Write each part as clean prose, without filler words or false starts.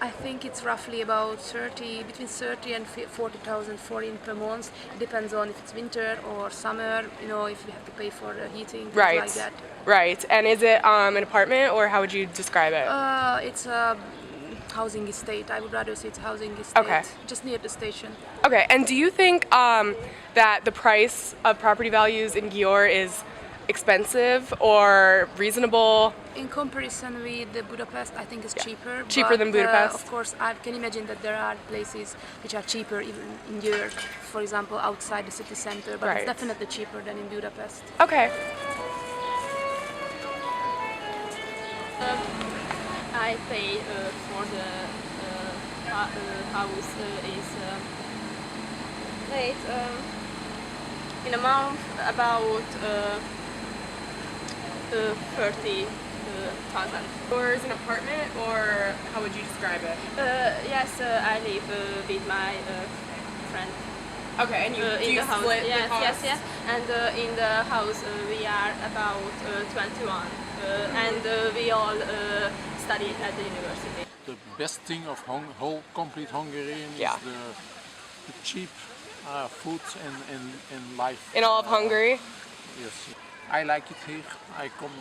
I think it's roughly about between 30 and 40,000 forint per month. It depends on if it's winter or summer, you know, if you have to pay for the heating, things Right. like that. Right. And is it an apartment, or how would you describe it? It's a housing estate. I would rather say it's a housing estate, Okay. just near the station. Okay. And do you think that the price of property values in Gyor is expensive or reasonable? In comparison with the Budapest, I think it's cheaper. Cheaper than Budapest? Of course, I can imagine that there are places which are cheaper even in Gyor, for example, outside the city center, but Right. it's definitely cheaper than in Budapest. Okay. I pay for the house is paid in a month about 30,000. Or is an apartment, or how would you describe it? Yes, I live with my friend. Okay, and In do you the house. split Yes, the cost? yes, yes. And in the house we are about 21, and we all study at the university. The best thing of whole complete Hungarian Yeah. is the cheap food and life. In all of Hungary? Yes. I like it here. I come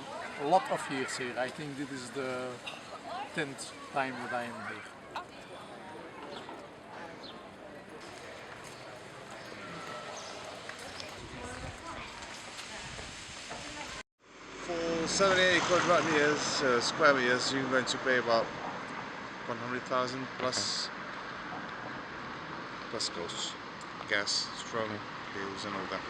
a lot of years here. I think this is the 10th time that I am here. For 70-80 quadrat meters, square meters, you're going to pay about 100,000 plus costs, gas, strong bills and all that.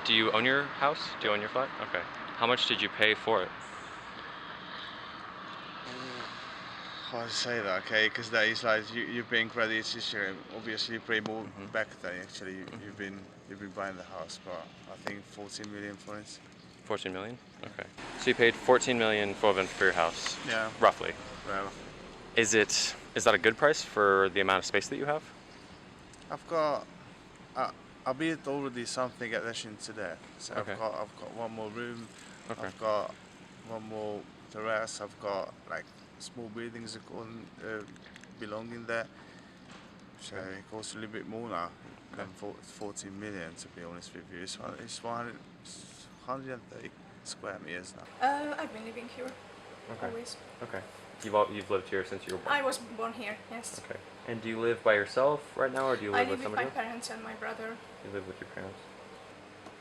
Do you own your house? Do you own your flat? Okay. How much did you pay for it? How to say that? Okay, because that is like you're paying credits this year. Obviously, you pay more back than actually you've been buying the house, but I think 14 million forints. 14 million? Okay. So you paid 14 million forint for your house? Yeah. Roughly. Well, Is that a good price for the amount of space that you have? I've got. I built already something addition to that. So Okay. I've got one more room. Okay. I've got one more terrace. I've got like small buildings that belonging there. So it costs a little bit more now than 14 million, to be honest with you. It's 130 square meters now. I've been living here always. Okay. You've lived here since you were born? I was born here, yes. Okay. And do you live by yourself right now, or do you I live live with with my somebody else? parents and my brother. You live with your parents.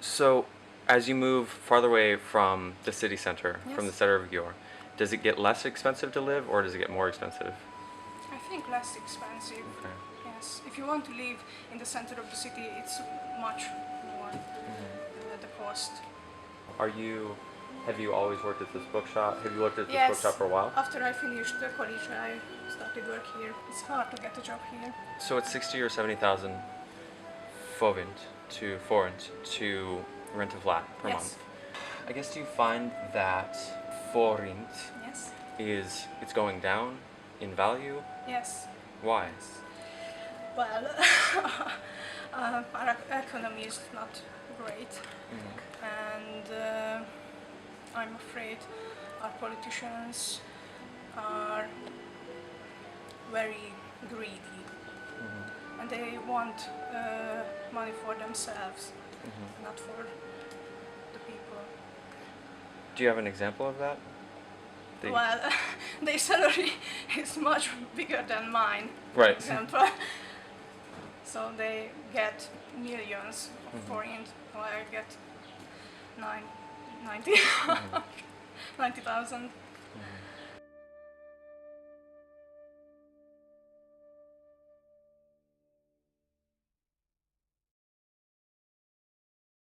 So, as you move farther away from the city center, from the Yes. center of Gyor, does it get less expensive to live, or does it get more expensive? I think less expensive. Okay. Yes. If you want to live in the center of the city, it's much more the cost. Have you always worked at this bookshop? Have you worked at this Yes. bookshop for a while? After I finished the college, I started work here. It's hard to get a job here. So it's 60 or 70,000 forint to rent a flat per Yes. month. I guess, do you find that forint Yes. it's going down in value? Yes. Why? Well, our economy is not great, and I'm afraid our politicians are very greedy, and they want money for themselves, not for the people. Do you have an example of that? Well, their salary is much bigger than mine, for Right. example. So they get millions of forint, while I get 90,000.